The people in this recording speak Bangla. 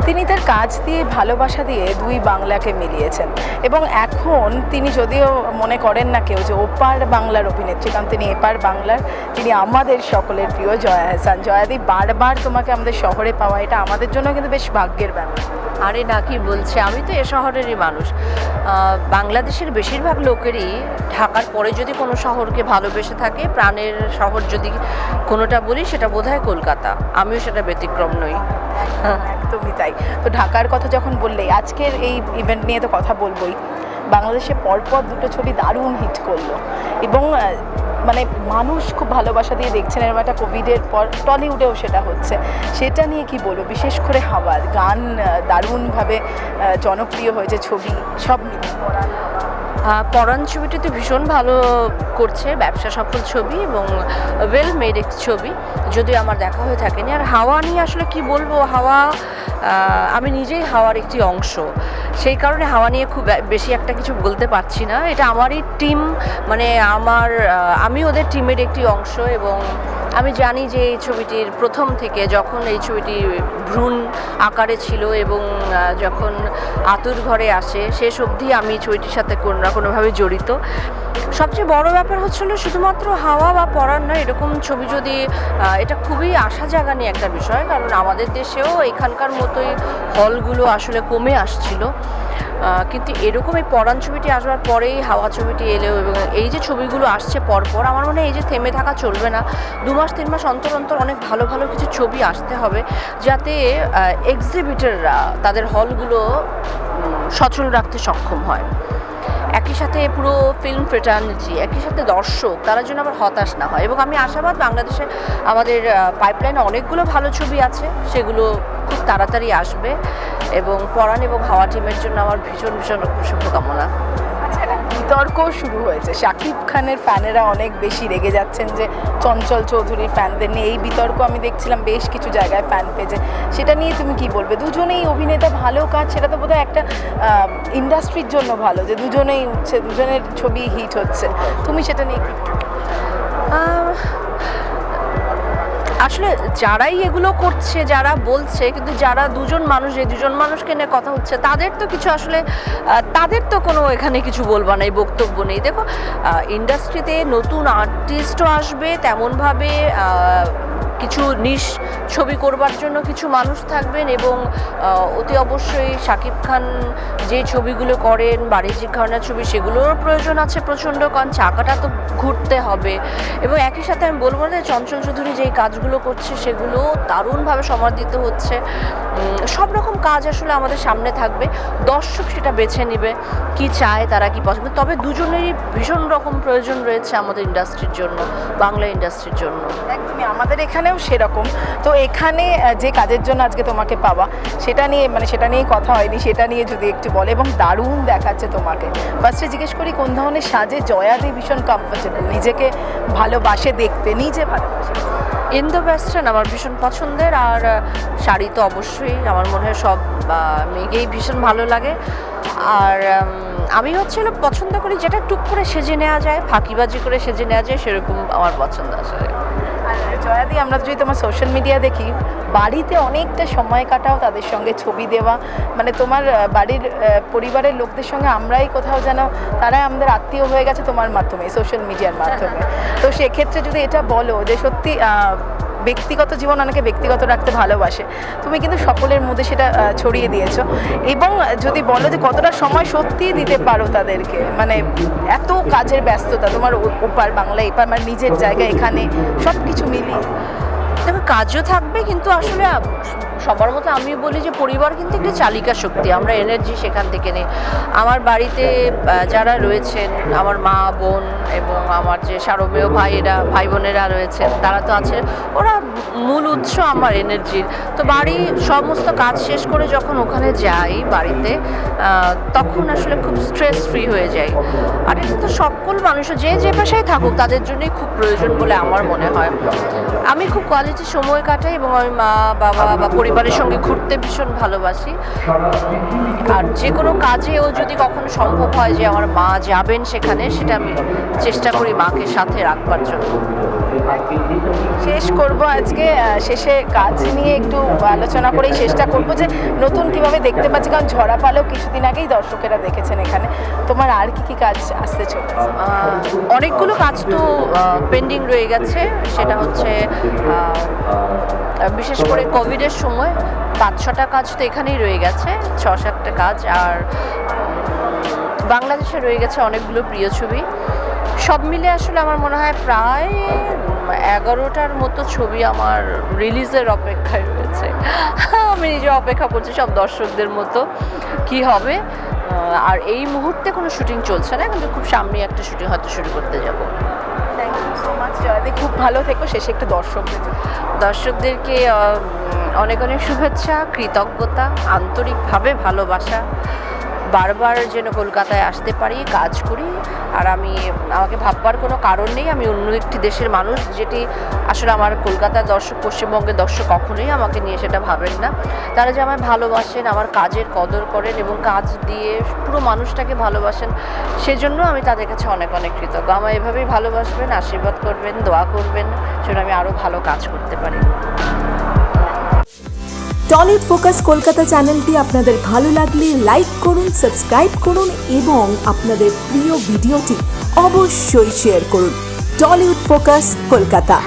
তিনি তার কাজ দিয়ে ভালোবাসা দিয়ে দুই বাংলাকে মিলিয়েছেন এবং এখন তিনি যদিও মনে করেন না কেউ যে ওপার বাংলার অভিনেত্রী, কারণ তিনি এপার বাংলার, তিনি আমাদের সকলের প্রিয় জয়া আহসান। জয়াদি, বারবার তোমাকে আমাদের শহরে পাওয়া এটা আমাদের জন্য কিন্তু বেশ ভাগ্যের ব্যাপার। আরে না, কি বলছে, আমি তো এ শহরেরই মানুষ। বাংলাদেশের বেশিরভাগ লোকেরই ঢাকার পরে যদি কোনো শহরকে ভালোবেসে থাকে, প্রাণের শহর যদি কোনোটা বলি সেটা বোধহয় কলকাতা। আমিও সেটা ব্যতিক্রম নই। একদমই তাই। তো ঢাকার কথা যখন বললে, আজকের এই ইভেন্ট নিয়ে তো কথা বলবোই। বাংলাদেশে পরপর দুটো ছবি দারুণ হিট করলো এবং মানে মানুষ খুব ভালোবাসা দিয়ে দেখছেন। এরকম একটা কোভিডের পর টলিউডেও সেটা হচ্ছে, সেটা নিয়ে কি বলবো? বিশেষ করে হাওয়ার গান দারুণভাবে জনপ্রিয় হয়েছে, ছবি সব পরাণ ছবিটি তো ভীষণ ভালো করছে, ব্যবসা সফল ছবি এবং ওয়েল মেড একটি ছবি, যদিও আমার দেখা হয়ে থাকেনি। আর হাওয়া নিয়ে আসলে কি বলবো, হাওয়া আমি নিজেই হাওয়ার একটি অংশ, সেই কারণে হাওয়া নিয়ে খুব বেশি একটা কিছু বলতে পারছি না। এটা আমারই টিম, মানে আমি ওদের টিমের একটি অংশ এবং আমি জানি যে এই ছবিটির প্রথম থেকে, যখন এই ছবিটি ভ্রূণ আকারে ছিল এবং যখন আতুর ঘরে আসে, শেষ অবধি আমি ছবিটির সাথে কোনো না কোনোভাবে জড়িত। সবচেয়ে বড় ব্যাপার হচ্ছিল শুধুমাত্র হাওয়া বা পরাণ নয়, এরকম ছবি যদি, এটা খুবই আশা জাগানি একটা বিষয়, কারণ আমাদের দেশেও এখানকার মতোই হলগুলো আসলে কমে আসছিল। কিন্তু এরকম এই পরাণ ছবিটি আসবার পরেই হাওয়া ছবিটি এলেও এবং এই যে ছবিগুলো আসছে পরপর, আমার মনে হয় এই যে থেমে থাকা চলবে না। 2 মাস 3 মাস অন্তর অন্তর অনেক ভালো ভালো কিছু ছবি আসতে হবে, যাতে এক্সিবিটররা তাদের হলগুলো সচল রাখতে সক্ষম হয়। একই সাথে পুরো ফিল্ম ফ্রেটার্নিটি, একই সাথে দর্শক, তারা যেন আবার হতাশ না হয়। এবং আমি আশাবাদ বাংলাদেশে আমাদের পাইপলাইনে অনেকগুলো ভালো ছবি আছে, সেগুলো খুব তাড়াতাড়ি আসবে এবং পরাণ এবং হাওয়া টিমের জন্য আমার ভীষণ ভীষণ শুভকামনা। বিতর্ক শুরু হয়েছে, শাকিব খানের ফ্যানেরা অনেক বেশি রেগে যাচ্ছেন যে চঞ্চল চৌধুরীর ফ্যানদের নিয়ে। এই বিতর্ক আমি দেখছিলাম বেশ কিছু জায়গায় ফ্যান পেজে, সেটা নিয়ে তুমি কি বলবে? দুজনেই অভিনেতা, ভালো কাজ, সেটা তো বোধহয় একটা ইন্ডাস্ট্রির জন্য ভালো যে দুজনেই উঠছে, দুজনের ছবি হিট হচ্ছে। তুমি সেটা নিয়ে কি? আসলে যারাই এগুলো করছে, যারা বলছে, কিন্তু যারা দুজন মানুষ, এই দুজন মানুষকে নিয়ে কথা হচ্ছে, তাদের তো কিছু আসলে, তাদের তো কোনো এখানে কিছু বলবা নেই, বক্তব্য নেই। দেখো, ইন্ডাস্ট্রিতে নতুন আর্টিস্টও আসবে, তেমনভাবে কিছু নিশ ছবি করবার জন্য কিছু মানুষ থাকবেন এবং অতি অবশ্যই শাকিব খান যে ছবিগুলো করেন, বাণিজ্যিক ঘরানার ছবি, সেগুলোর প্রয়োজন আছে প্রচণ্ড, কারণ চাকাটা তো ঘুরতে হবে। এবং একই সাথে আমি বলবো না, চঞ্চল চৌধুরী যেই কাজগুলো করছে সেগুলো দারুণভাবে সমাদৃত হচ্ছে। সব রকম কাজ আসলে আমাদের সামনে থাকবে, দর্শক সেটা বেছে নেবে কি চায়, তারা কি পছন্দ। তবে দুজনেরই ভীষণ রকম প্রয়োজন রয়েছে আমাদের ইন্ডাস্ট্রির জন্য, বাংলা ইন্ডাস্ট্রির জন্য। একদমই, আমাদের এখানেও সেরকম। তো এখানে যে কাজের জন্য আজকে তোমাকে পাওয়া, সেটা নিয়ে সেটা নিয়েই কথা হয়নি, সেটা নিয়ে যদি একটু বলে। এবং দারুণ দেখাচ্ছে তোমাকে। ফার্স্টে জিজ্ঞেস করি, কোন ধরনের সাজে জয়াদি ভীষণ কমফোর্টেবল, নিজেকে ভালোবাসে দেখতে, নিজে ভালোবাসে? ইন্দো ওয়েস্টার্ন আমার ভীষণ পছন্দের, আর শাড়ি তো অবশ্যই আমার মনে হয় সব মেয়েকেই ভীষণ ভালো লাগে। আর আমি পছন্দ করি যেটা টুক করে সেজে নেওয়া যায়, ফাঁকিবাজি করে সেজে নেওয়া যায়, সেরকম আমার পছন্দ আসলে। আর জয়াদি, আমরা যদি তোমার সোশ্যাল মিডিয়া দেখি, বাড়িতে অনেকটা সময় কাটাও, তাদের সঙ্গে ছবি দেওয়া, মানে তোমার বাড়ির পরিবারের লোকদের সঙ্গে আমরাই কোথাও যেন, তারাই আমাদের আত্মীয় হয়ে গেছে তোমার মাধ্যমে, সোশ্যাল মিডিয়ার মাধ্যমে। তো সেক্ষেত্রে যদি এটা বলো যে সত্যি ব্যক্তিগত জীবন অনেকে ব্যক্তিগত রাখতে ভালোবাসে, তুমি কিন্তু সকলের মধ্যে সেটা ছড়িয়ে দিয়েছো। এবং যদি বলো যে কতটা সময় সত্যিই দিতে পারো তাদেরকে, মানে এত কাজের ব্যস্ততা, তোমার ওপার বাংলা এপার, মানে নিজের জায়গা এখানে সব কিছু মিলিয়ে। দেখো, কাজও থাকবে, কিন্তু আসলে সবার মতো আমি বলি যে পরিবার কিন্তু একটি চালিকা শক্তি, আমরা এনার্জি সেখান থেকে নিই। আমার বাড়িতে যারা রয়েছেন, আমার মা, বোন এবং আমার যে সারমেয় ভাই বোনেরা রয়েছেন, তারা তো আছে, ওরা মূল উৎস আমার এনার্জির। তো বাড়ি সমস্ত কাজ শেষ করে যখন ওখানে যাই বাড়িতে, তখন আসলে খুব স্ট্রেস ফ্রি হয়ে যাই। আর এটা তো সকল মানুষের, যে পেশায় থাকুক, তাদের জন্যই খুব প্রয়োজন বলে আমার মনে হয়। আমি খুব কোয়ালিটি সময় কাটাই এবং আমি মা, বাবা বা পরিবারের সঙ্গে ঘুরতে ভীষণ ভালোবাসি। আর যে কোনো কাজেও যদি কখনো সম্ভব হয় যে আমার মা যাবেন সেখানে, সেটা আমি চেষ্টা করি মাকে সাথে রাখবার জন্য। শেষ করব আজকে শেষে কাজ নিয়ে একটু আলোচনা করেই শেষটা করব যে নতুন কিভাবে দেখতে পাচ্ছি, কারণ ঝরা পালেও কিছুদিন আগেই দর্শকেরা দেখেছেন এখানে। তোমার আর কি কি কাজ আসতে চলেছে? অনেকগুলো কাজ তো পেন্ডিং রয়ে গেছে, সেটা হচ্ছে বিশেষ করে কোভিডের সময় 5-6টা কাজ তো এখানেই রয়ে গেছে, 6-7টা কাজ। আর বাংলাদেশে রয়ে গেছে অনেকগুলো প্রিয় ছবি। সব মিলে আসলে আমার মনে হয় প্রায় 11টার মতো ছবি আমার রিলিজের অপেক্ষায় রয়েছে। আমি নিজে অপেক্ষা করছি সব দর্শকদের মতো কি হবে। আর এই মুহূর্তে কোনো শুটিং চলছে না, কিন্তু খুব সামনে একটা শুটিং হয়তো শুরু করতে যাব। থ্যাংক ইউ সো মাচ জয়াদি, খুব ভালো থেকো। শেষে একটু দর্শকদেরকে অনেক অনেক শুভেচ্ছা, কৃতজ্ঞতা, আন্তরিকভাবে ভালোবাসা। বারবার যেন কলকাতায় আসতে পারি, কাজ করি। আর আমাকে ভাববার কোনো কারণ নেই, আমি অন্য একটি দেশের মানুষ, যেটি আসলে আমার কলকাতার দর্শক, পশ্চিমবঙ্গের দর্শক কখনোই আমাকে নিয়ে সেটা ভাবেন না। তারা যে আমায় ভালোবাসেন, আমার কাজের কদর করেন এবং কাজ দিয়ে পুরো মানুষটাকে ভালোবাসেন, সেজন্য আমি তাদের কাছে অনেক অনেক কৃতজ্ঞ। আমায় এভাবেই ভালোবাসবেন, আশীর্বাদ করবেন, দোয়া করবেন, যেন আমি আরও ভালো কাজ করতে পারি। টলিউড ফোকাস কলকাতা চ্যানেলটি আপনাদের ভালো লাগলে লাইক করুন, সাবস্ক্রাইব করুন এবং আপনাদের প্রিয় ভিডিওটি অবশ্যই শেয়ার করুন। Tollywood focus Kolkata.